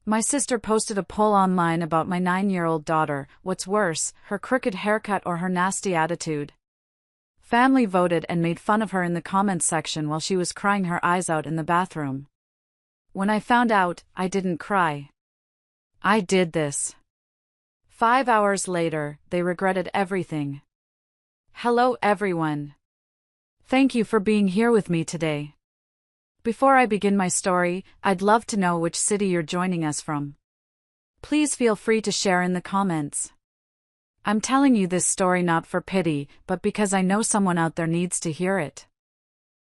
My sister posted a poll online about my 9-year-old daughter. What's worse, her crooked haircut or her nasty attitude? Family voted and made fun of her in the comments section while she was crying her eyes out in the bathroom. When I found out, I didn't cry. I did this. 5 hours later, they regretted everything. Hello everyone. Thank you for being here with me today. Before I begin my story, I'd love to know which city you're joining us from. Please feel free to share in the comments. I'm telling you this story not for pity, but because I know someone out there needs to hear it.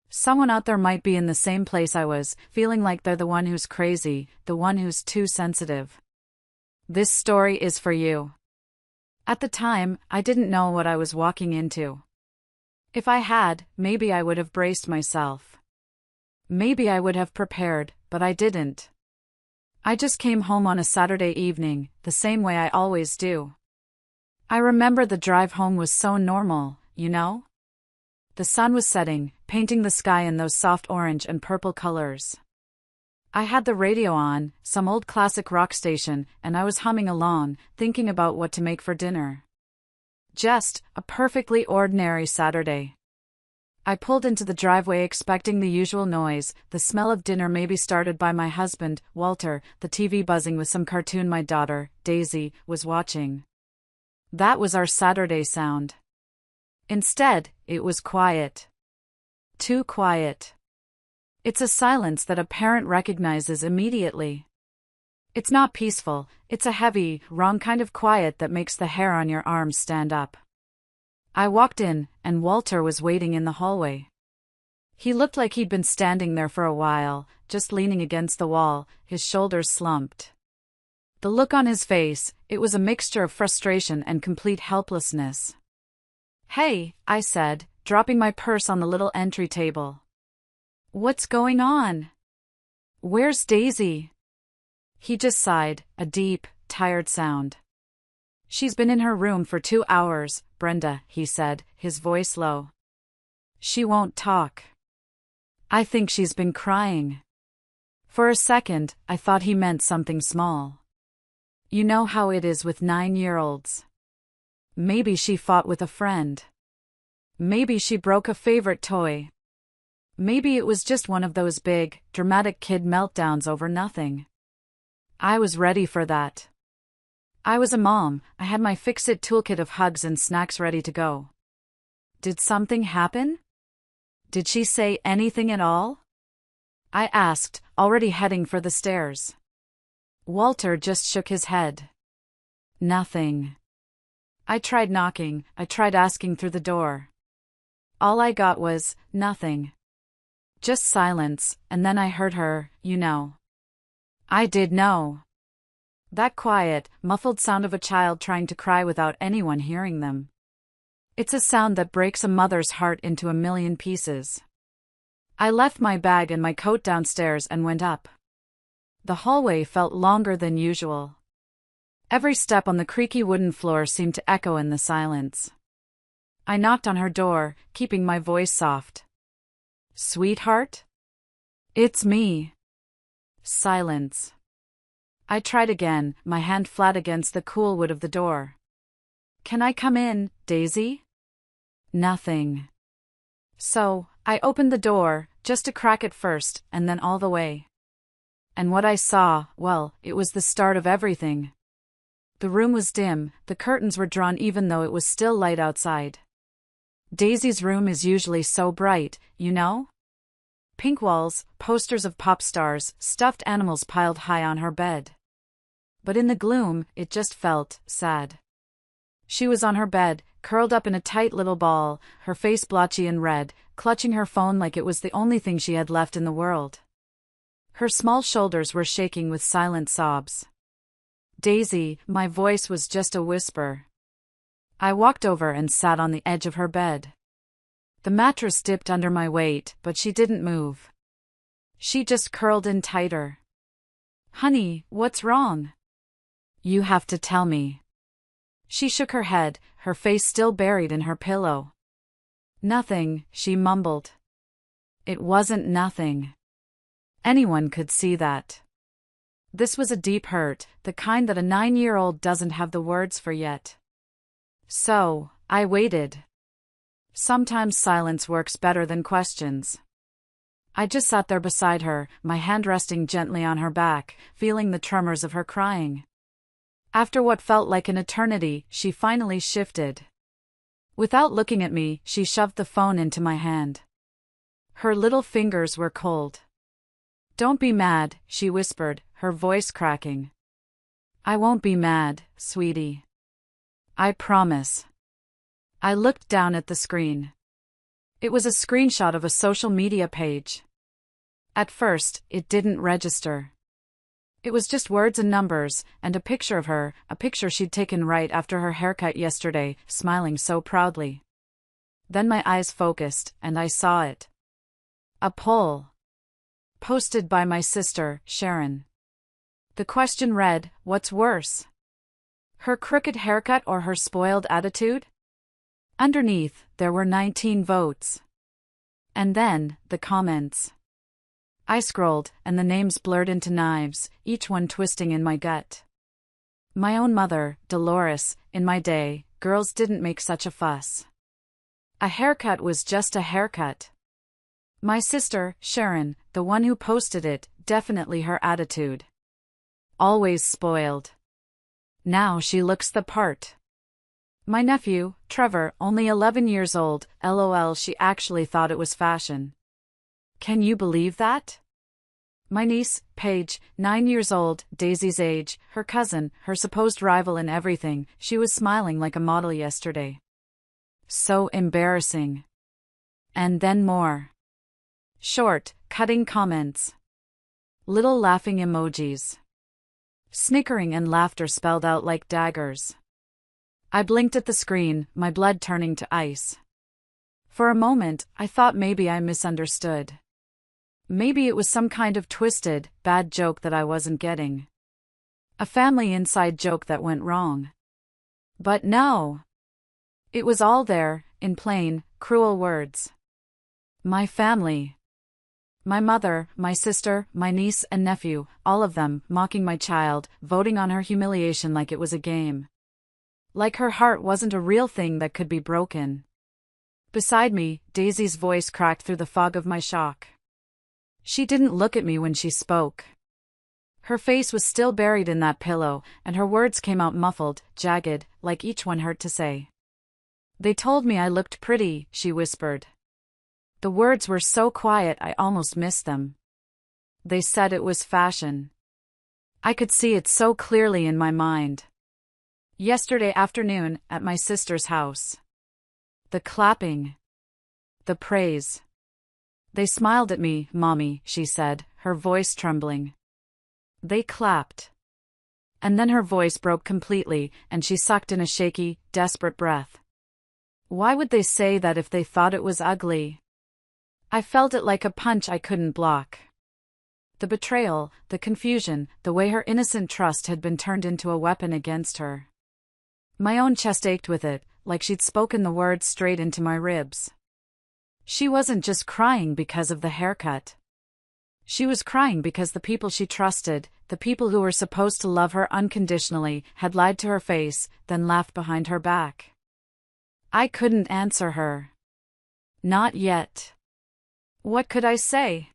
Someone out there might be in the same place I was, feeling like they're the one who's crazy, the one who's too sensitive. This story is for you. At the time, I didn't know what I was walking into. If I had, maybe I would have braced myself. Maybe I would have prepared, but I didn't. I just came home on a Saturday evening, the same way I always do. I remember the drive home was so normal, you know? The sun was setting, painting the sky in those soft orange and purple colors. I had the radio on, some old classic rock station, and I was humming along, thinking about what to make for dinner. Just a perfectly ordinary Saturday. I pulled into the driveway expecting the usual noise, the smell of dinner maybe started by my husband, Walter, the TV buzzing with some cartoon my daughter, Daisy, was watching. That was our Saturday sound. Instead, it was quiet. Too quiet. It's a silence that a parent recognizes immediately. It's not peaceful, it's a heavy, wrong kind of quiet that makes the hair on your arms stand up. I walked in, and Walter was waiting in the hallway. He looked like he'd been standing there for a while, just leaning against the wall, his shoulders slumped. The look on his face, it was a mixture of frustration and complete helplessness. "Hey," I said, dropping my purse on the little entry table. "What's going on? Where's Daisy?" He just sighed, a deep, tired sound. "She's been in her room for 2 hours, Brenda," he said, his voice low. "She won't talk. I think she's been crying." For a second, I thought he meant something small. You know how it is with 9-year-olds. Maybe she fought with a friend. Maybe she broke a favorite toy. Maybe it was just one of those big, dramatic kid meltdowns over nothing. I was ready for that. I was a mom, I had my fix-it toolkit of hugs and snacks ready to go. Did something happen? Did she say anything at all? I asked, already heading for the stairs. Walter just shook his head. Nothing. I tried knocking, I tried asking through the door. All I got was, nothing. Just silence, and then I heard her, you know. I did know. That quiet, muffled sound of a child trying to cry without anyone hearing them. It's a sound that breaks a mother's heart into a million pieces. I left my bag and my coat downstairs and went up. The hallway felt longer than usual. Every step on the creaky wooden floor seemed to echo in the silence. I knocked on her door, keeping my voice soft. "Sweetheart? It's me." Silence. I tried again, my hand flat against the cool wood of the door. "Can I come in, Daisy?" Nothing. So, I opened the door, just a crack at first, and then all the way. And what I saw, well, it was the start of everything. The room was dim, the curtains were drawn even though it was still light outside. Daisy's room is usually so bright, you know? Pink walls, posters of pop stars, stuffed animals piled high on her bed. But in the gloom, it just felt sad. She was on her bed, curled up in a tight little ball, her face blotchy and red, clutching her phone like it was the only thing she had left in the world. Her small shoulders were shaking with silent sobs. "Daisy," my voice was just a whisper. I walked over and sat on the edge of her bed. The mattress dipped under my weight, but she didn't move. She just curled in tighter. "Honey, what's wrong?" "You have to tell me." She shook her head, her face still buried in her pillow. "Nothing," she mumbled. It wasn't nothing. Anyone could see that. This was a deep hurt, the kind that a 9-year-old doesn't have the words for yet. So, I waited. Sometimes silence works better than questions. I just sat there beside her, my hand resting gently on her back, feeling the tremors of her crying. After what felt like an eternity, she finally shifted. Without looking at me, she shoved the phone into my hand. Her little fingers were cold. "Don't be mad," she whispered, her voice cracking. "I won't be mad, sweetie. I promise." I looked down at the screen. It was a screenshot of a social media page. At first, it didn't register. It was just words and numbers, and a picture of her, a picture she'd taken right after her haircut yesterday, smiling so proudly. Then my eyes focused, and I saw it. A poll. Posted by my sister, Sharon. The question read, "What's worse? Her crooked haircut or her spoiled attitude?" Underneath, there were 19 votes. And then, the comments. I scrolled, and the names blurred into knives, each one twisting in my gut. My own mother, Dolores, in my day, girls didn't make such a fuss. A haircut was just a haircut. My sister, Sharon, the one who posted it, definitely her attitude. Always spoiled. Now she looks the part. My nephew, Trevor, only 11 years old, LOL, she actually thought it was fashion. Can you believe that? My niece, Paige, 9 years old, Daisy's age, her cousin, her supposed rival in everything, she was smiling like a model yesterday. So embarrassing. And then more. Short, cutting comments. Little laughing emojis. Snickering and laughter spelled out like daggers. I blinked at the screen, my blood turning to ice. For a moment, I thought maybe I misunderstood. Maybe it was some kind of twisted, bad joke that I wasn't getting. A family inside joke that went wrong. But no. It was all there, in plain, cruel words. My family. My mother, my sister, my niece and nephew, all of them, mocking my child, voting on her humiliation like it was a game. Like her heart wasn't a real thing that could be broken. Beside me, Daisy's voice cracked through the fog of my shock. She didn't look at me when she spoke. Her face was still buried in that pillow, and her words came out muffled, jagged, like each one hurt to say. "They told me I looked pretty," she whispered. The words were so quiet I almost missed them. They said it was fashion. I could see it so clearly in my mind. Yesterday afternoon, at my sister's house. The clapping. The praise. "They smiled at me, Mommy," she said, her voice trembling. "They clapped." And then her voice broke completely, and she sucked in a shaky, desperate breath. Why would they say that if they thought it was ugly? I felt it like a punch I couldn't block. The betrayal, the confusion, the way her innocent trust had been turned into a weapon against her. My own chest ached with it, like she'd spoken the words straight into my ribs. She wasn't just crying because of the haircut. She was crying because the people she trusted, the people who were supposed to love her unconditionally, had lied to her face, then laughed behind her back. I couldn't answer her. Not yet. What could I say?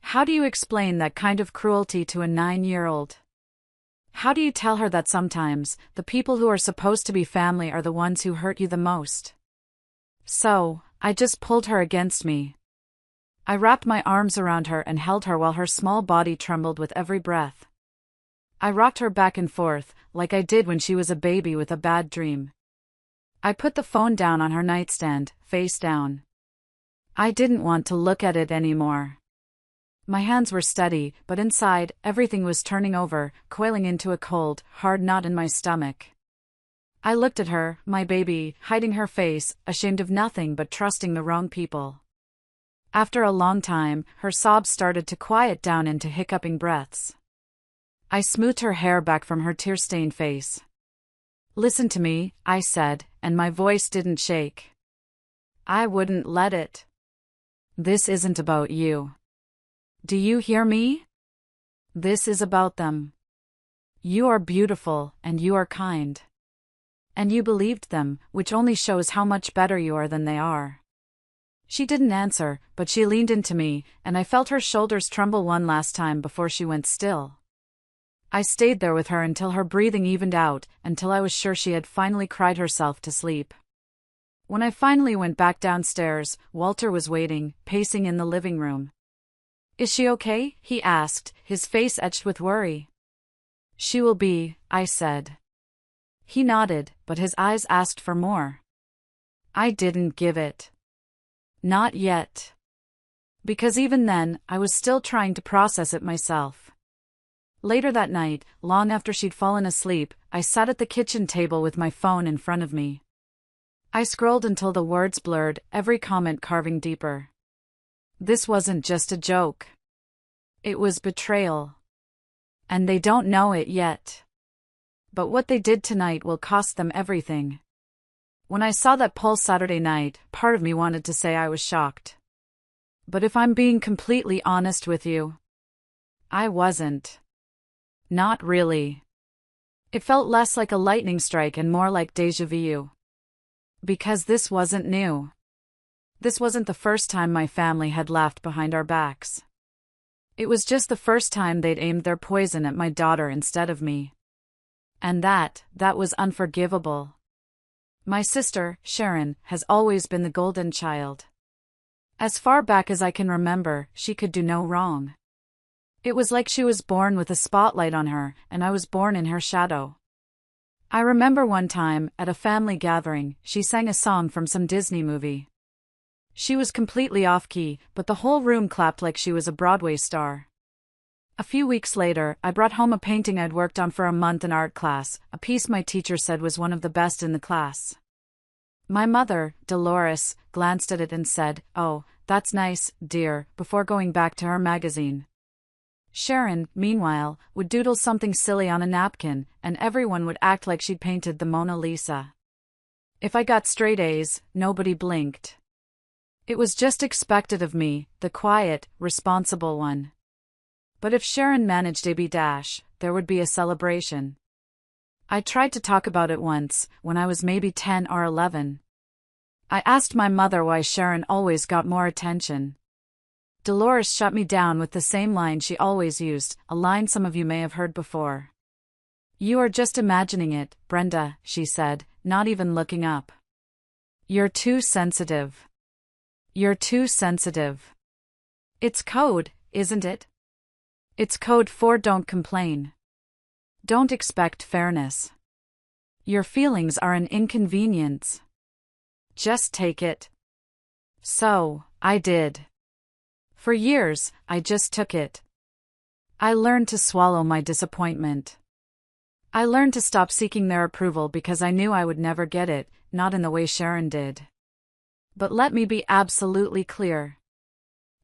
How do you explain that kind of cruelty to a 9-year-old? How do you tell her that sometimes, the people who are supposed to be family are the ones who hurt you the most? So, I just pulled her against me. I wrapped my arms around her and held her while her small body trembled with every breath. I rocked her back and forth, like I did when she was a baby with a bad dream. I put the phone down on her nightstand, face down. I didn't want to look at it anymore. My hands were steady, but inside, everything was turning over, coiling into a cold, hard knot in my stomach. I looked at her, my baby, hiding her face, ashamed of nothing but trusting the wrong people. After a long time, her sobs started to quiet down into hiccuping breaths. I smoothed her hair back from her tear-stained face. "Listen to me," I said, and my voice didn't shake. "I wouldn't let it. This isn't about you. Do you hear me? This is about them. You are beautiful, and you are kind. And you believed them, which only shows how much better you are than they are. She didn't answer, but she leaned into me, and I felt her shoulders tremble one last time before she went still. I stayed there with her until her breathing evened out, until I was sure she had finally cried herself to sleep. When I finally went back downstairs, Walter was waiting, pacing in the living room. "Is she okay?" he asked, his face etched with worry. "She will be," I said. He nodded, but his eyes asked for more. I didn't give it. Not yet. Because even then, I was still trying to process it myself. Later that night, long after she'd fallen asleep, I sat at the kitchen table with my phone in front of me. I scrolled until the words blurred, every comment carving deeper. This wasn't just a joke. It was betrayal. And they don't know it yet. But what they did tonight will cost them everything. When I saw that poll Saturday night, part of me wanted to say I was shocked. But if I'm being completely honest with you, I wasn't. Not really. It felt less like a lightning strike and more like déjà vu. Because this wasn't new. This wasn't the first time my family had laughed behind our backs. It was just the first time they'd aimed their poison at my daughter instead of me. And that was unforgivable. My sister, Sharon, has always been the golden child. As far back as I can remember, she could do no wrong. It was like she was born with a spotlight on her, and I was born in her shadow. I remember one time, at a family gathering, she sang a song from some Disney movie. She was completely off-key, but the whole room clapped like she was a Broadway star. A few weeks later, I brought home a painting I'd worked on for a month in art class, a piece my teacher said was one of the best in the class. My mother, Dolores, glanced at it and said, "Oh, that's nice, dear," before going back to her magazine. Sharon, meanwhile, would doodle something silly on a napkin, and everyone would act like she'd painted the Mona Lisa. If I got straight A's, nobody blinked. It was just expected of me, the quiet, responsible one. But if Sharon managed a B-, there would be a celebration. I tried to talk about it once, when I was maybe 10 or 11. I asked my mother why Sharon always got more attention. Dolores shut me down with the same line she always used, a line some of you may have heard before. "You are just imagining it, Brenda," she said, not even looking up. "You're too sensitive. You're too sensitive. It's code, isn't it? It's code for don't complain. Don't expect fairness. Your feelings are an inconvenience. Just take it." So, I did. For years, I just took it. I learned to swallow my disappointment. I learned to stop seeking their approval because I knew I would never get it, not in the way Sharon did. But let me be absolutely clear.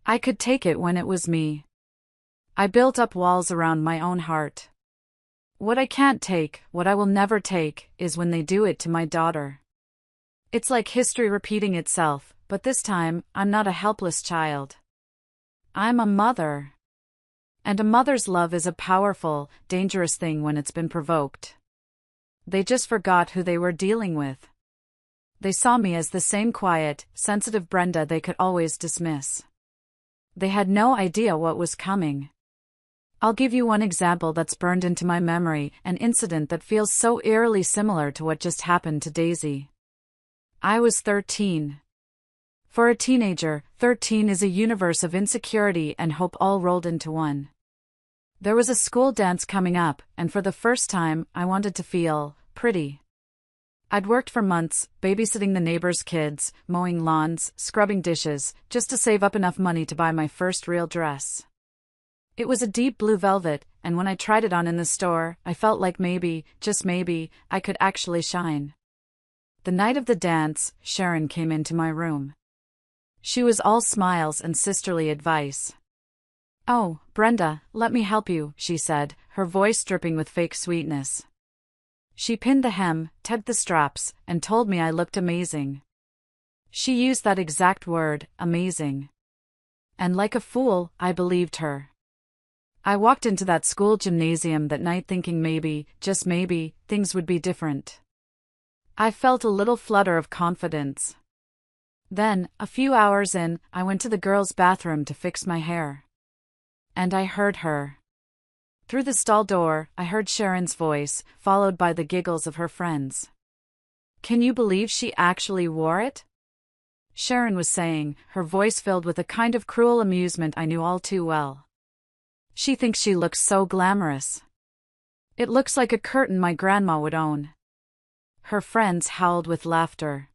I could take it when it was me. I built up walls around my own heart. What I can't take, what I will never take, is when they do it to my daughter. It's like history repeating itself, but this time, I'm not a helpless child. I'm a mother. And a mother's love is a powerful, dangerous thing when it's been provoked. They just forgot who they were dealing with. They saw me as the same quiet, sensitive Brenda they could always dismiss. They had no idea what was coming. I'll give you one example that's burned into my memory, an incident that feels so eerily similar to what just happened to Daisy. I was 13. For a teenager, 13 is a universe of insecurity and hope all rolled into one. There was a school dance coming up, and for the first time, I wanted to feel pretty. I'd worked for months, babysitting the neighbors' kids, mowing lawns, scrubbing dishes, just to save up enough money to buy my first real dress. It was a deep blue velvet, and when I tried it on in the store, I felt like maybe, just maybe, I could actually shine. The night of the dance, Sharon came into my room. She was all smiles and sisterly advice. "Oh, Brenda, let me help you," she said, her voice dripping with fake sweetness. She pinned the hem, tugged the straps, and told me I looked amazing. She used that exact word, amazing. And like a fool, I believed her. I walked into that school gymnasium that night thinking maybe, just maybe, things would be different. I felt a little flutter of confidence. Then, a few hours in, I went to the girls' bathroom to fix my hair. And I heard her. Through the stall door, I heard Sharon's voice, followed by the giggles of her friends. "Can you believe she actually wore it?" Sharon was saying, her voice filled with a kind of cruel amusement I knew all too well. "She thinks she looks so glamorous. It looks like a curtain my grandma would own." Her friends howled with laughter.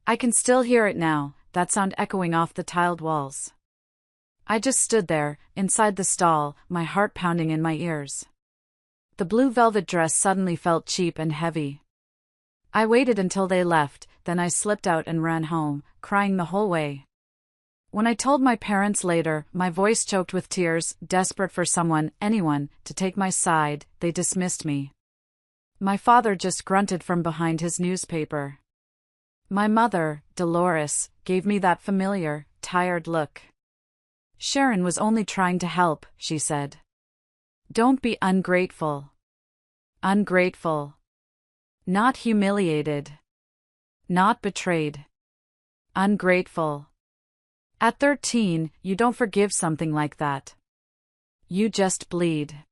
I can still hear it now, that sound echoing off the tiled walls. I just stood there, inside the stall, my heart pounding in my ears. The blue velvet dress suddenly felt cheap and heavy. I waited until they left, then I slipped out and ran home, crying the whole way. When I told my parents later, my voice choked with tears, desperate for someone, anyone, to take my side, they dismissed me. My father just grunted from behind his newspaper. My mother, Dolores, gave me that familiar, tired look. "Sharon was only trying to help," she said. "Don't be ungrateful." Ungrateful. Not humiliated. Not betrayed. Ungrateful. At 13, you don't forgive something like that. You just bleed.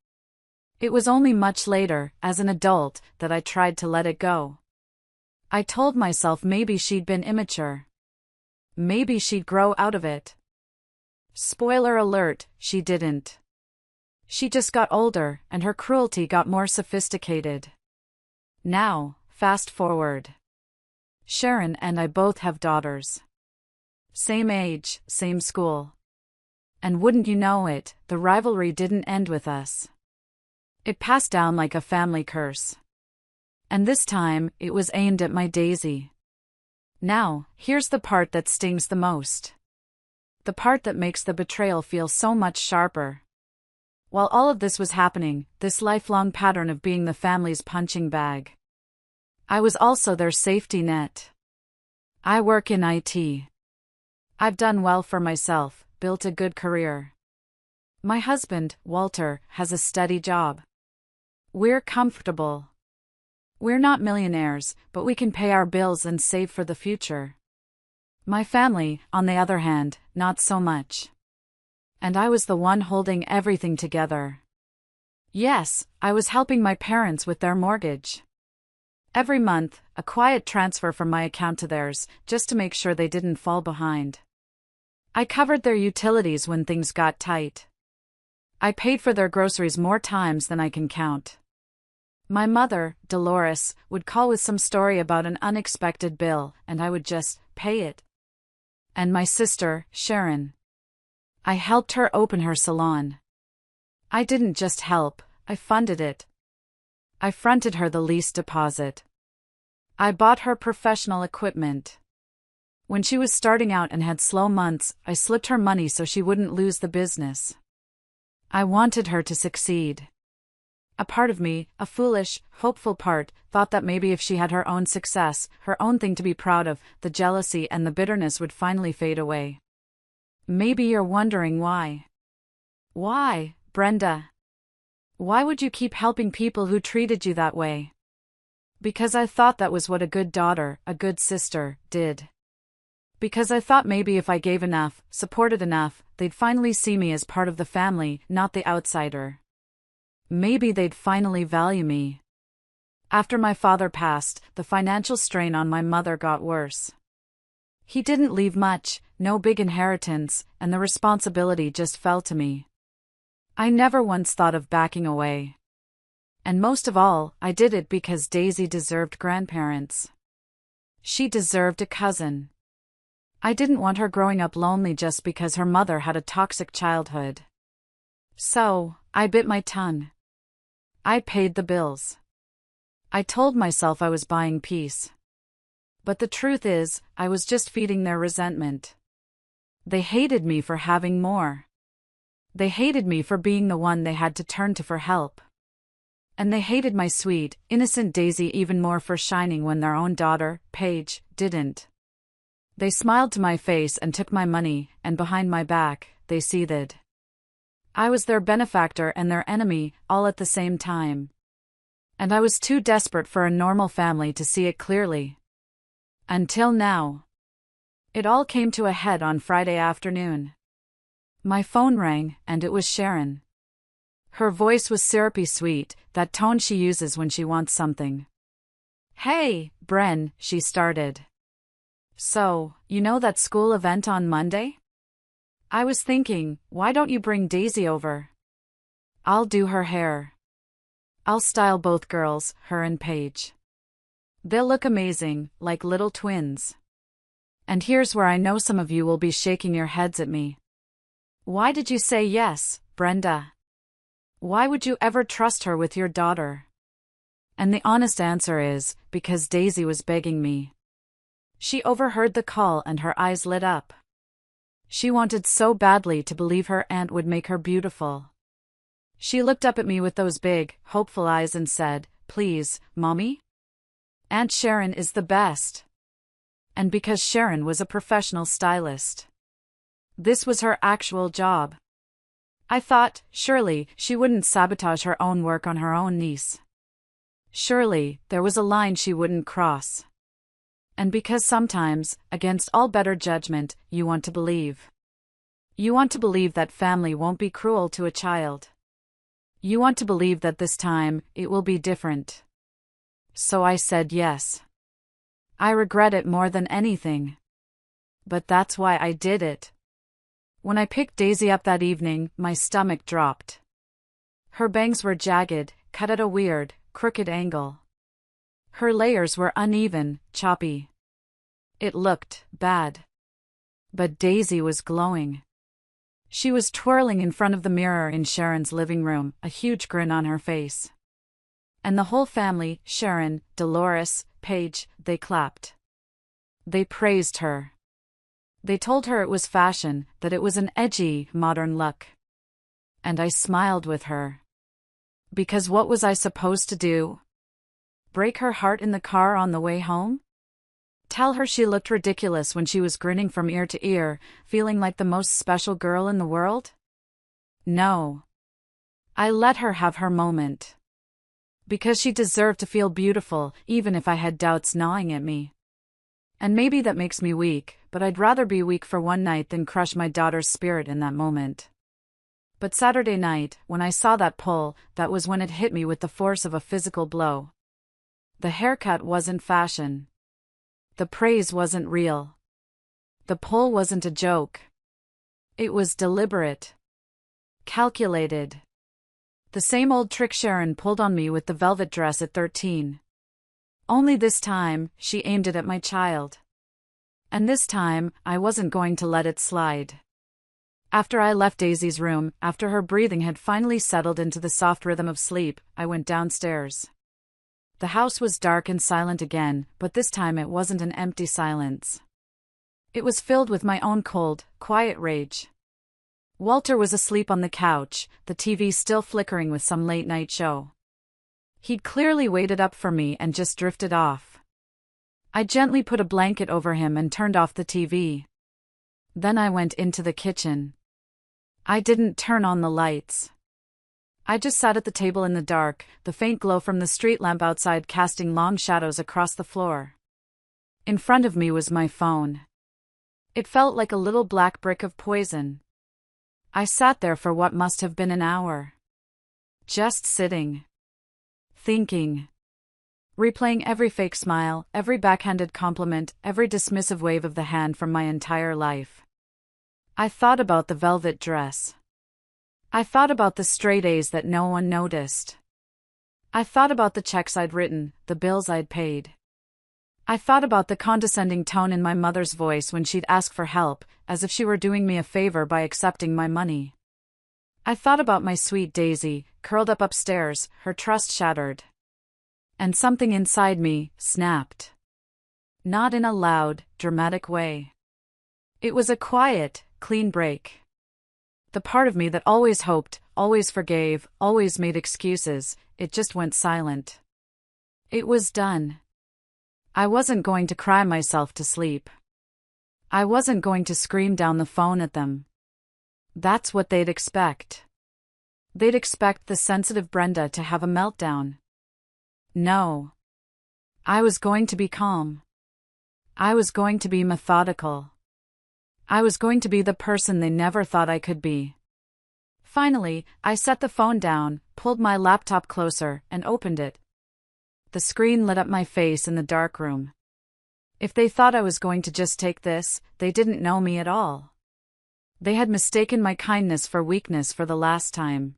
It was only much later, as an adult, that I tried to let it go. I told myself maybe she'd been immature. Maybe she'd grow out of it. Spoiler alert, she didn't. She just got older, and her cruelty got more sophisticated. Now, fast forward. Sharon and I both have daughters. Same age, same school. And wouldn't you know it, the rivalry didn't end with us. It passed down like a family curse. And this time, it was aimed at my Daisy. Now, here's the part that stings the most. The part that makes the betrayal feel so much sharper. While all of this was happening, this lifelong pattern of being the family's punching bag, I was also their safety net. I work in IT. I've done well for myself, built a good career. My husband, Walter, has a steady job. We're comfortable. We're not millionaires, but we can pay our bills and save for the future. My family, on the other hand, not so much. And I was the one holding everything together. Yes, I was helping my parents with their mortgage. Every month, a quiet transfer from my account to theirs, just to make sure they didn't fall behind. I covered their utilities when things got tight. I paid for their groceries more times than I can count. My mother, Dolores, would call with some story about an unexpected bill, and I would just pay it. And my sister, Sharon. I helped her open her salon. I didn't just help, I funded it. I fronted her the lease deposit. I bought her professional equipment. When she was starting out and had slow months, I slipped her money so she wouldn't lose the business. I wanted her to succeed. A part of me, a foolish, hopeful part, thought that maybe if she had her own success, her own thing to be proud of, the jealousy and the bitterness would finally fade away. Maybe you're wondering why. Why, Brenda? Why would you keep helping people who treated you that way? Because I thought that was what a good daughter, a good sister, did. Because I thought maybe if I gave enough, supported enough, they'd finally see me as part of the family, not the outsider. Maybe they'd finally value me. After my father passed, the financial strain on my mother got worse. He didn't leave much, no big inheritance, and the responsibility just fell to me. I never once thought of backing away. And most of all, I did it because Daisy deserved grandparents. She deserved a cousin. I didn't want her growing up lonely just because her mother had a toxic childhood. So, I bit my tongue. I paid the bills. I told myself I was buying peace. But the truth is, I was just feeding their resentment. They hated me for having more. They hated me for being the one they had to turn to for help. And they hated my sweet, innocent Daisy even more for shining when their own daughter, Paige, didn't. They smiled to my face and took my money, and behind my back, they seethed. I was their benefactor and their enemy, all at the same time. And I was too desperate for a normal family to see it clearly. Until now. It all came to a head on Friday afternoon. My phone rang, and it was Sharon. Her voice was syrupy sweet, that tone she uses when she wants something. "Hey, Bren," she started. "So, you know that school event on Monday? I was thinking, why don't you bring Daisy over? I'll do her hair. I'll style both girls, her and Paige. They'll look amazing, like little twins. And here's where I know some of you will be shaking your heads at me. Why did you say yes, Brenda? Why would you ever trust her with your daughter?" And the honest answer is, because Daisy was begging me. She overheard the call and her eyes lit up. She wanted so badly to believe her aunt would make her beautiful. She looked up at me with those big, hopeful eyes and said, "Please, Mommy? Aunt Sharon is the best." And because Sharon was a professional stylist. This was her actual job. I thought, surely, she wouldn't sabotage her own work on her own niece. Surely, there was a line she wouldn't cross. And because sometimes, against all better judgment, you want to believe. You want to believe that family won't be cruel to a child. You want to believe that this time, it will be different. So I said yes. I regret it more than anything. But that's why I did it. When I picked Daisy up that evening, my stomach dropped. Her bangs were jagged, cut at a weird, crooked angle. Her layers were uneven, choppy. It looked bad. But Daisy was glowing. She was twirling in front of the mirror in Sharon's living room, a huge grin on her face. And the whole family, Sharon, Dolores, Paige, they clapped. They praised her. They told her it was fashion, that it was an edgy, modern look. And I smiled with her. Because what was I supposed to do? Break her heart in the car on the way home? Tell her she looked ridiculous when she was grinning from ear to ear, feeling like the most special girl in the world? No. I let her have her moment. Because she deserved to feel beautiful, even if I had doubts gnawing at me. And maybe that makes me weak, but I'd rather be weak for one night than crush my daughter's spirit in that moment. But Saturday night, when I saw that pull, that was when it hit me with the force of a physical blow. The haircut wasn't fashion. The praise wasn't real. The pull wasn't a joke. It was deliberate. Calculated. The same old trick Sharon pulled on me with the velvet dress at 13. Only this time, she aimed it at my child. And this time, I wasn't going to let it slide. After I left Daisy's room, after her breathing had finally settled into the soft rhythm of sleep, I went downstairs. The house was dark and silent again, but this time it wasn't an empty silence. It was filled with my own cold, quiet rage. Walter was asleep on the couch, the TV still flickering with some late-night show. He'd clearly waited up for me and just drifted off. I gently put a blanket over him and turned off the TV. Then I went into the kitchen. I didn't turn on the lights. I just sat at the table in the dark, the faint glow from the street lamp outside casting long shadows across the floor. In front of me was my phone. It felt like a little black brick of poison. I sat there for what must have been an hour. Just sitting. Thinking. Replaying every fake smile, every backhanded compliment, every dismissive wave of the hand from my entire life. I thought about the velvet dress. I thought about the straight A's that no one noticed. I thought about the checks I'd written, the bills I'd paid. I thought about the condescending tone in my mother's voice when she'd ask for help, as if she were doing me a favor by accepting my money. I thought about my sweet Daisy, curled up upstairs, her trust shattered. And something inside me snapped. Not in a loud, dramatic way. It was a quiet, clean break. The part of me that always hoped, always forgave, always made excuses, it just went silent. It was done. I wasn't going to cry myself to sleep. I wasn't going to scream down the phone at them. That's what they'd expect. They'd expect the sensitive Brenda to have a meltdown. No. I was going to be calm. I was going to be methodical. I was going to be the person they never thought I could be. Finally, I set the phone down, pulled my laptop closer, and opened it. The screen lit up my face in the dark room. If they thought I was going to just take this, they didn't know me at all. They had mistaken my kindness for weakness for the last time.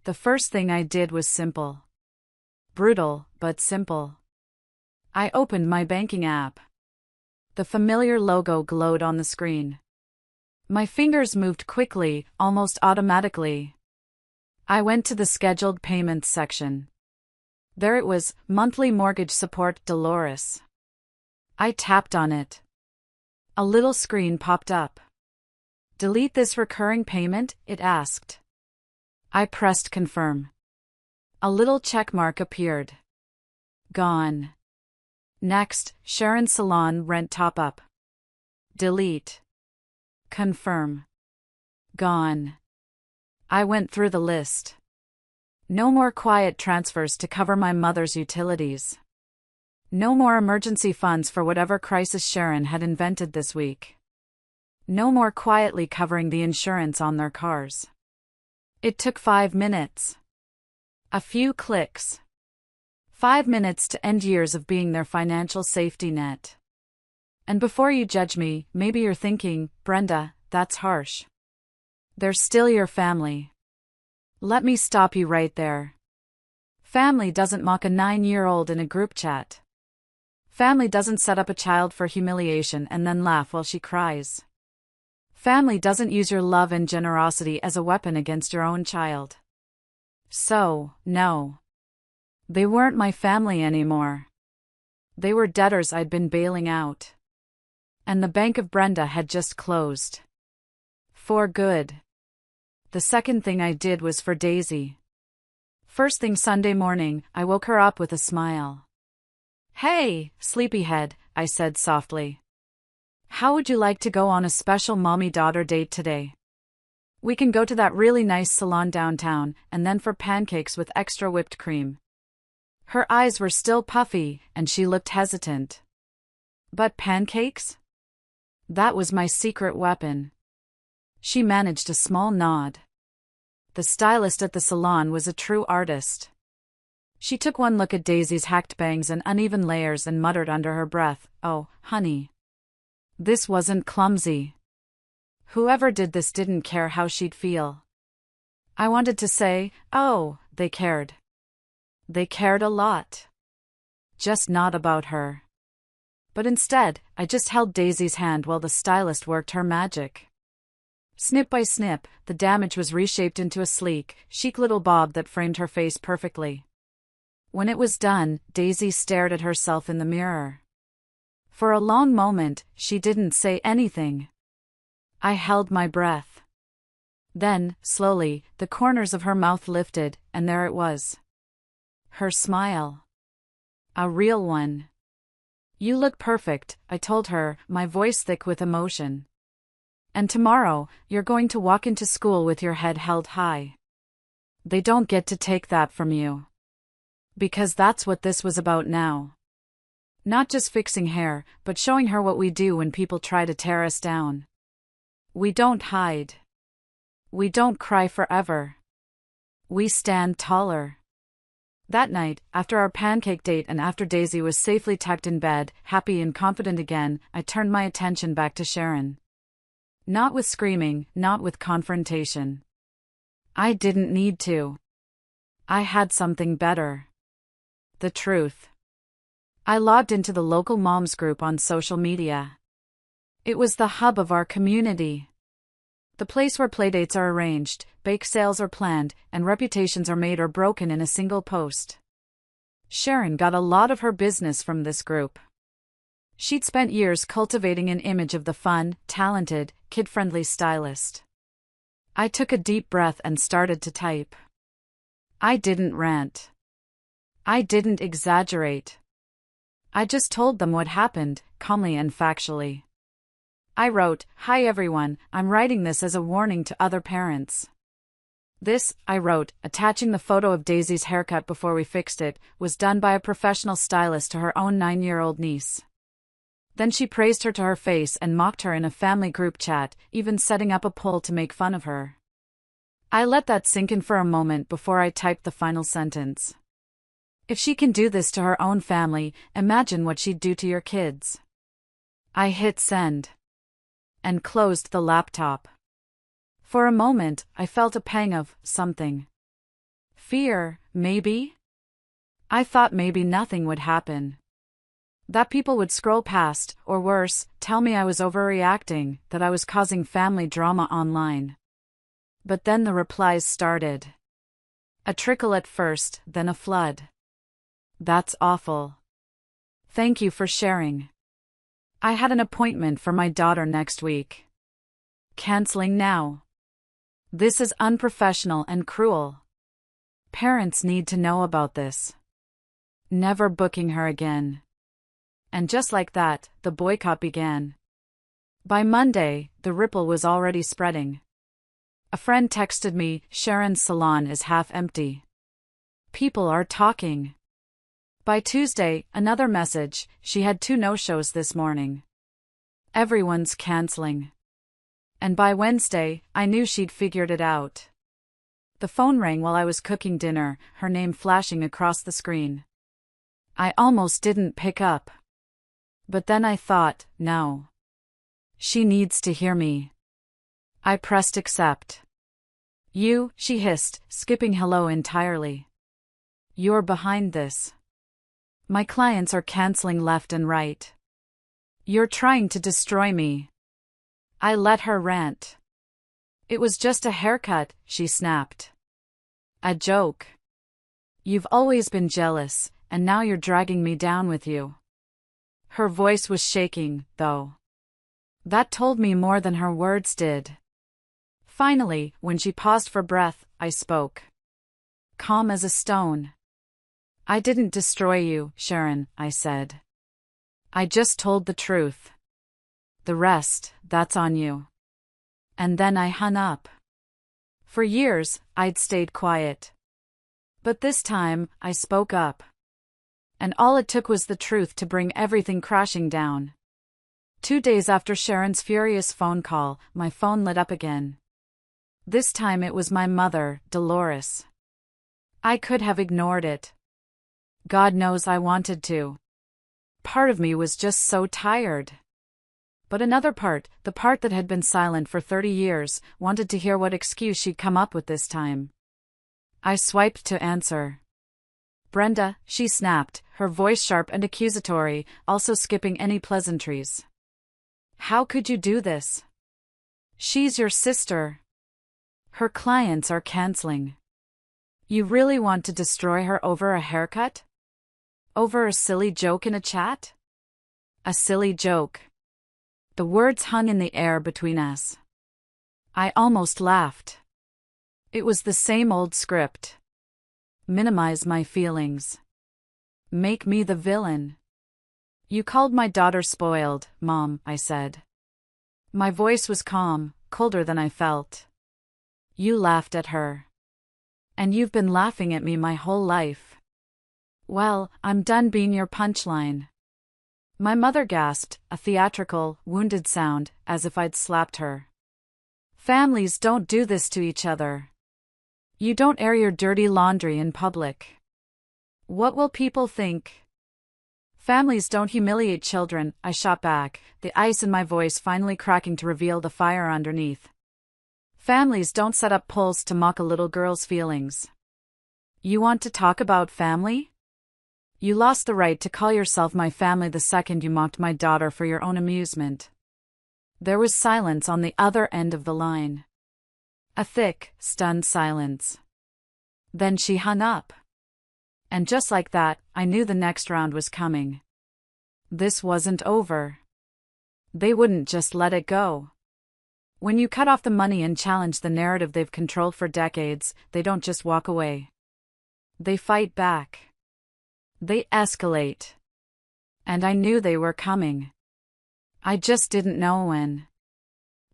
The first thing I did was simple. Brutal, but simple. I opened my banking app. The familiar logo glowed on the screen. My fingers moved quickly, almost automatically. I went to the scheduled payments section. There it was, monthly mortgage support Dolores. I tapped on it. A little screen popped up. Delete this recurring payment, it asked. I pressed confirm. A little checkmark appeared. Gone. Next, Sharon's salon rent top-up. Delete. Confirm. Gone. I went through the list. No more quiet transfers to cover my mother's utilities. No more emergency funds for whatever crisis Sharon had invented this week. No more quietly covering the insurance on their cars. It took 5 minutes. A few clicks. 5 minutes to end years of being their financial safety net. And before you judge me, maybe you're thinking, Brenda, that's harsh. They're still your family. Let me stop you right there. Family doesn't mock a 9-year-old in a group chat. Family doesn't set up a child for humiliation and then laugh while she cries. Family doesn't use your love and generosity as a weapon against your own child. So, no. They weren't my family anymore. They were debtors I'd been bailing out. And the Bank of Brenda had just closed. For good. The second thing I did was for Daisy. First thing Sunday morning, I woke her up with a smile. Hey, sleepyhead, I said softly. How would you like to go on a special mommy-daughter date today? We can go to that really nice salon downtown, and then for pancakes with extra whipped cream. Her eyes were still puffy, and she looked hesitant. But pancakes? That was my secret weapon. She managed a small nod. The stylist at the salon was a true artist. She took one look at Daisy's hacked bangs and uneven layers and muttered under her breath, "Oh, honey. This wasn't clumsy." Whoever did this didn't care how she'd feel. I wanted to say, oh, they cared. They cared a lot. Just not about her. But instead, I just held Daisy's hand while the stylist worked her magic. Snip by snip, the damage was reshaped into a sleek, chic little bob that framed her face perfectly. When it was done, Daisy stared at herself in the mirror. For a long moment, she didn't say anything. I held my breath. Then, slowly, the corners of her mouth lifted, and there it was. Her smile. A real one. "You look perfect," I told her, my voice thick with emotion. "And tomorrow, you're going to walk into school with your head held high. They don't get to take that from you." Because that's what this was about now. Not just fixing hair, but showing her what we do when people try to tear us down. We don't hide. We don't cry forever. We stand taller. That night, after our pancake date and after Daisy was safely tucked in bed, happy and confident again, I turned my attention back to Sharon. Not with screaming, not with confrontation. I didn't need to. I had something better. The truth. I logged into the local moms group on social media. It was the hub of our community. The place where playdates are arranged, bake sales are planned, and reputations are made or broken in a single post. Sharon got a lot of her business from this group. She'd spent years cultivating an image of the fun, talented, kid-friendly stylist. I took a deep breath and started to type. I didn't rant. I didn't exaggerate. I just told them what happened, calmly and factually. I wrote, "Hi everyone, I'm writing this as a warning to other parents. This, I wrote, attaching the photo of Daisy's haircut before we fixed it, was done by a professional stylist to her own 9-year-old niece. Then she praised her to her face and mocked her in a family group chat, even setting up a poll to make fun of her. I let that sink in for a moment before I typed the final sentence. If she can do this to her own family, imagine what she'd do to your kids. I hit send. And closed the laptop. For a moment, I felt a pang of something. Fear, maybe? I thought maybe nothing would happen. That people would scroll past, or worse, tell me I was overreacting, that I was causing family drama online. But then the replies started. A trickle at first, then a flood. That's awful. Thank you for sharing. I had an appointment for my daughter next week. Canceling now. This is unprofessional and cruel. Parents need to know about this. Never booking her again. And just like that, the boycott began. By Monday, the ripple was already spreading. A friend texted me, "Sharon's salon is half empty. People are talking." By Tuesday, another message, "She had 2 no-shows this morning. Everyone's canceling." And by Wednesday, I knew she'd figured it out. The phone rang while I was cooking dinner, her name flashing across the screen. I almost didn't pick up. But then I thought, no. She needs to hear me. I pressed accept. "You," she hissed, skipping hello entirely. "You're behind this. My clients are canceling left and right. You're trying to destroy me." I let her rant. "It was just a haircut," she snapped. "A joke. You've always been jealous, and now you're dragging me down with you." Her voice was shaking, though. That told me more than her words did. Finally, when she paused for breath, I spoke. Calm as a stone. "I didn't destroy you, Sharon," I said. "I just told the truth. The rest, that's on you." And then I hung up. For years, I'd stayed quiet. But this time, I spoke up. And all it took was the truth to bring everything crashing down. 2 days after Sharon's furious phone call, my phone lit up again. This time it was my mother, Dolores. I could have ignored it. God knows I wanted to. Part of me was just so tired. But another part, the part that had been silent for 30 years, wanted to hear what excuse she'd come up with this time. I swiped to answer. "Brenda," she snapped, her voice sharp and accusatory, also skipping any pleasantries. "How could you do this? She's your sister. Her clients are canceling. You really want to destroy her over a haircut? Over a silly joke in a chat?" A silly joke. The words hung in the air between us. I almost laughed. It was the same old script. Minimize my feelings. Make me the villain. "You called my daughter spoiled, Mom," I said. My voice was calm, colder than I felt. "You laughed at her. And you've been laughing at me my whole life. Well, I'm done being your punchline." My mother gasped, a theatrical, wounded sound, as if I'd slapped her. "Families don't do this to each other. You don't air your dirty laundry in public. What will people think?" "Families don't humiliate children," I shot back, the ice in my voice finally cracking to reveal the fire underneath. "Families don't set up polls to mock a little girl's feelings. You want to talk about family? You lost the right to call yourself my family the second you mocked my daughter for your own amusement." There was silence on the other end of the line. A thick, stunned silence. Then she hung up. And just like that, I knew the next round was coming. This wasn't over. They wouldn't just let it go. When you cut off the money and challenge the narrative they've controlled for decades, they don't just walk away. They fight back. They escalate. And I knew they were coming. I just didn't know when.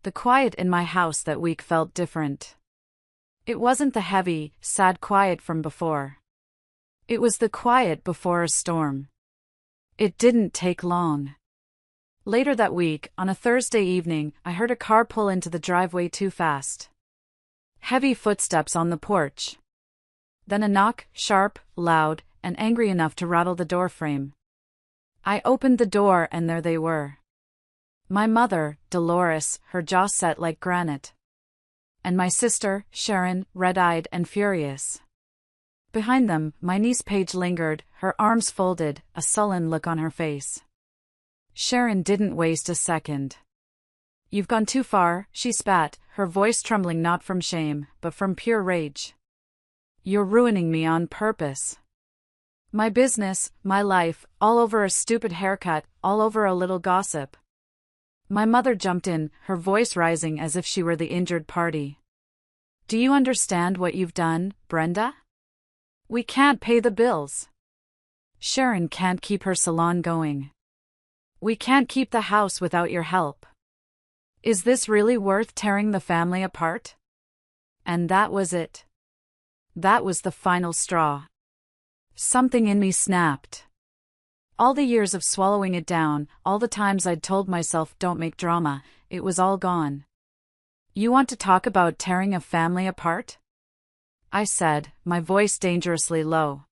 The quiet in my house that week felt different. It wasn't the heavy, sad quiet from before. It was the quiet before a storm. It didn't take long. Later that week, on a Thursday evening, I heard a car pull into the driveway too fast. Heavy footsteps on the porch. Then a knock, sharp, loud, and angry enough to rattle the doorframe. I opened the door and there they were. My mother, Dolores, her jaw set like granite. And my sister, Sharon, red-eyed and furious. Behind them, my niece Paige lingered, her arms folded, a sullen look on her face. Sharon didn't waste a second. "You've gone too far," she spat, her voice trembling not from shame, but from pure rage. "You're ruining me on purpose. My business, my life, all over a stupid haircut, all over a little gossip." My mother jumped in, her voice rising as if she were the injured party. "Do you understand what you've done, Brenda? We can't pay the bills. Sharon can't keep her salon going. We can't keep the house without your help. Is this really worth tearing the family apart?" And that was it. That was the final straw. Something in me snapped. All the years of swallowing it down, all the times I'd told myself don't make drama, it was all gone. "You want to talk about tearing a family apart?" I said, my voice dangerously low.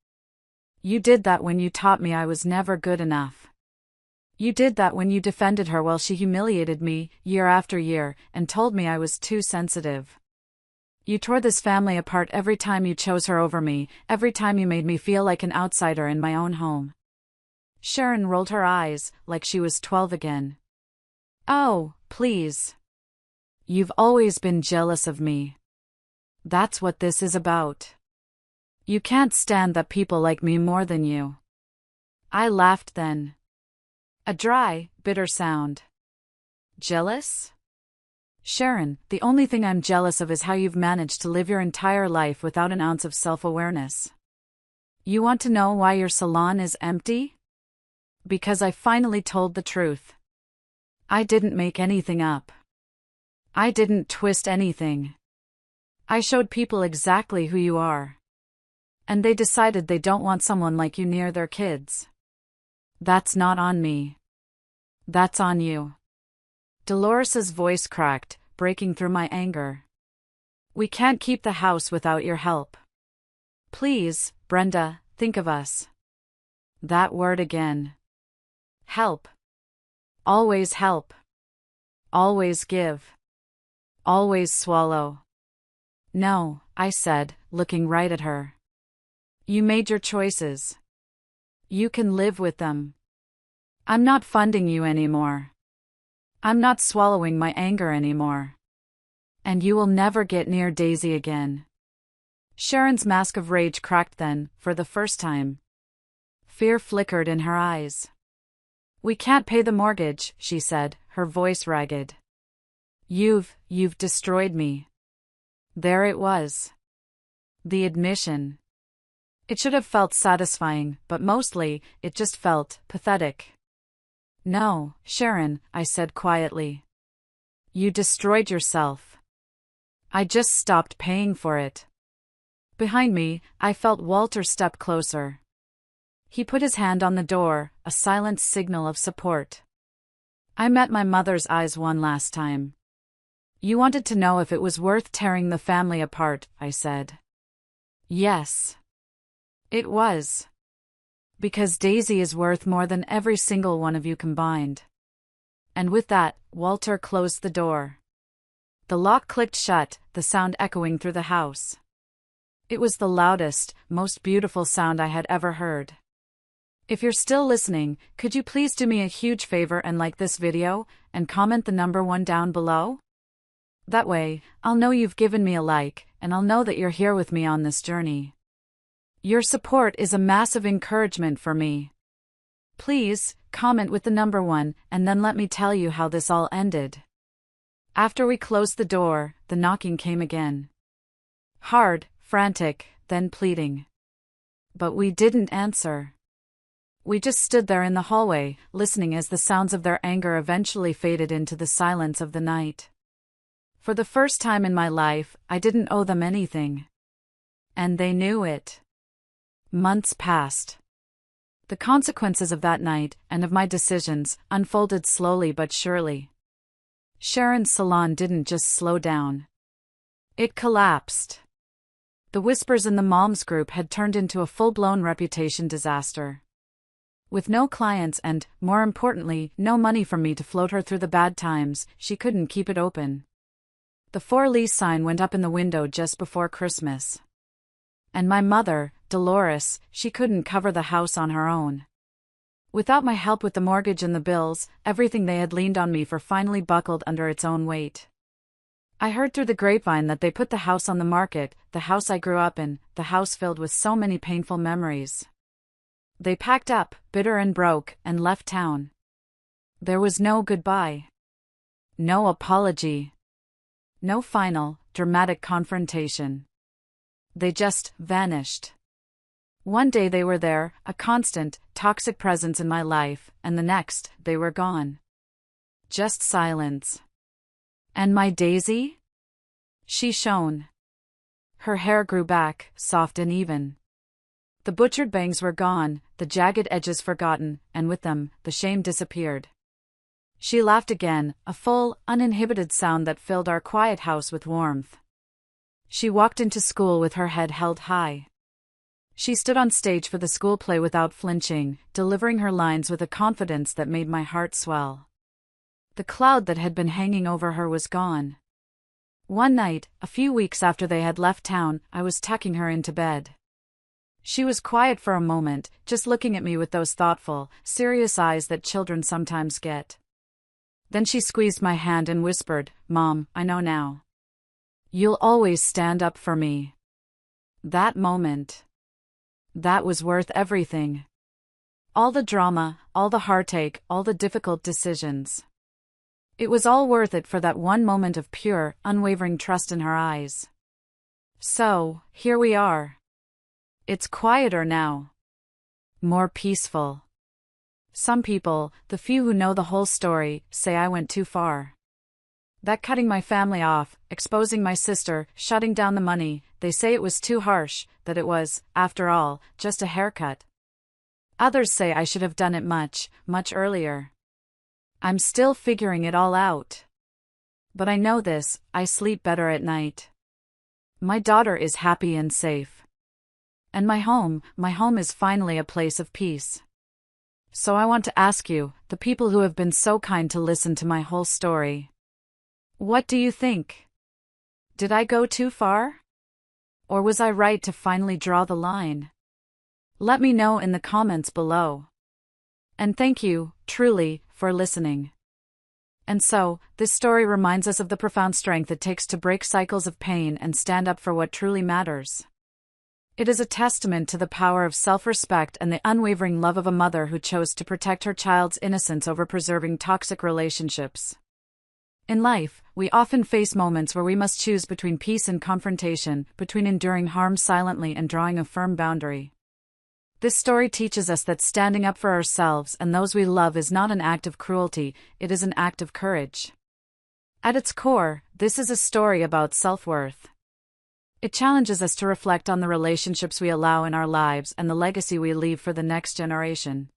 "You did that when you taught me I was never good enough. You did that when you defended her while she humiliated me, year after year, and told me I was too sensitive. You tore this family apart every time you chose her over me, every time you made me feel like an outsider in my own home." Sharon rolled her eyes, like she was 12 again. "Oh, please. You've always been jealous of me. That's what this is about. You can't stand that people like me more than you." I laughed then. A dry, bitter sound. "Jealous? Sharon, the only thing I'm jealous of is how you've managed to live your entire life without an ounce of self-awareness. You want to know why your salon is empty? Because I finally told the truth. I didn't make anything up. I didn't twist anything. I showed people exactly who you are. And they decided they don't want someone like you near their kids. That's not on me. That's on you." Dolores's voice cracked, breaking through my anger. "We can't keep the house without your help. Please, Brenda, think of us." That word again. Help. Always help. Always give. Always swallow. "No," I said, looking right at her. "You made your choices. You can live with them. I'm not funding you anymore. I'm not swallowing my anger anymore. And you will never get near Daisy again." Sharon's mask of rage cracked then, for the first time. Fear flickered in her eyes. "We can't pay the mortgage," she said, her voice ragged. You've destroyed me." There it was. The admission. It should have felt satisfying, but mostly, it just felt pathetic. "No, Sharon," I said quietly. "You destroyed yourself. I just stopped paying for it." Behind me, I felt Walter step closer. He put his hand on the door, a silent signal of support. I met my mother's eyes one last time. "You wanted to know if it was worth tearing the family apart," I said. Yes. It was. Because Daisy is worth more than every single one of you combined. And with that, Walter closed the door. The lock clicked shut, the sound echoing through the house. It was the loudest, most beautiful sound I had ever heard. If you're still listening, could you please do me a huge favor and like this video, and comment the number 1 down below? That way, I'll know you've given me a like, and I'll know that you're here with me on this journey. Your support is a massive encouragement for me. Please, comment with the number 1, and then let me tell you how this all ended. After we closed the door, the knocking came again. Hard, frantic, then pleading. But we didn't answer. We just stood there in the hallway, listening as the sounds of their anger eventually faded into the silence of the night. For the first time in my life, I didn't owe them anything. And they knew it. Months passed. The consequences of that night, and of my decisions, unfolded slowly but surely. Sharon's salon didn't just slow down. It collapsed. The whispers in the moms group had turned into a full-blown reputation disaster. With no clients and, more importantly, no money from me to float her through the bad times, she couldn't keep it open. The for lease sign went up in the window just before Christmas. And my mother, Dolores, she couldn't cover the house on her own. Without my help with the mortgage and the bills, everything they had leaned on me for finally buckled under its own weight. I heard through the grapevine that they put the house on the market, the house I grew up in, the house filled with so many painful memories. They packed up, bitter and broke, and left town. There was no goodbye. No apology. No final, dramatic confrontation. They just vanished. One day they were there, a constant, toxic presence in my life, and the next, they were gone. Just silence. And my Daisy? She shone. Her hair grew back, soft and even. The butchered bangs were gone, the jagged edges forgotten, and with them, the shame disappeared. She laughed again, a full, uninhibited sound that filled our quiet house with warmth. She walked into school with her head held high. She stood on stage for the school play without flinching, delivering her lines with a confidence that made my heart swell. The cloud that had been hanging over her was gone. One night, a few weeks after they had left town, I was tucking her into bed. She was quiet for a moment, just looking at me with those thoughtful, serious eyes that children sometimes get. Then she squeezed my hand and whispered, "Mom, I know now. You'll always stand up for me." That moment. That was worth everything. All the drama, all the heartache, all the difficult decisions. It was all worth it for that one moment of pure, unwavering trust in her eyes. So, here we are. It's quieter now. More peaceful. Some people, the few who know the whole story, say I went too far. That cutting my family off, exposing my sister, shutting down the money, they say it was too harsh, that it was, after all, just a haircut. Others say I should have done it much, much earlier. I'm still figuring it all out. But I know this, I sleep better at night. My daughter is happy and safe. And my home is finally a place of peace. So I want to ask you, the people who have been so kind to listen to my whole story. What do you think? Did I go too far? Or was I right to finally draw the line? Let me know in the comments below. And thank you, truly, for listening. And so, this story reminds us of the profound strength it takes to break cycles of pain and stand up for what truly matters. It is a testament to the power of self-respect and the unwavering love of a mother who chose to protect her child's innocence over preserving toxic relationships. In life, we often face moments where we must choose between peace and confrontation, between enduring harm silently and drawing a firm boundary. This story teaches us that standing up for ourselves and those we love is not an act of cruelty, it is an act of courage. At its core, this is a story about self-worth. It challenges us to reflect on the relationships we allow in our lives and the legacy we leave for the next generation.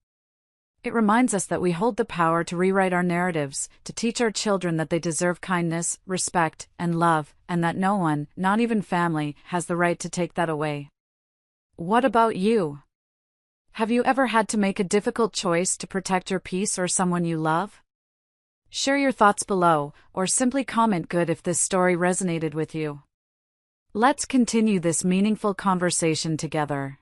It reminds us that we hold the power to rewrite our narratives, to teach our children that they deserve kindness, respect, and love, and that no one, not even family, has the right to take that away. What about you? Have you ever had to make a difficult choice to protect your peace or someone you love? Share your thoughts below, or simply comment good if this story resonated with you. Let's continue this meaningful conversation together.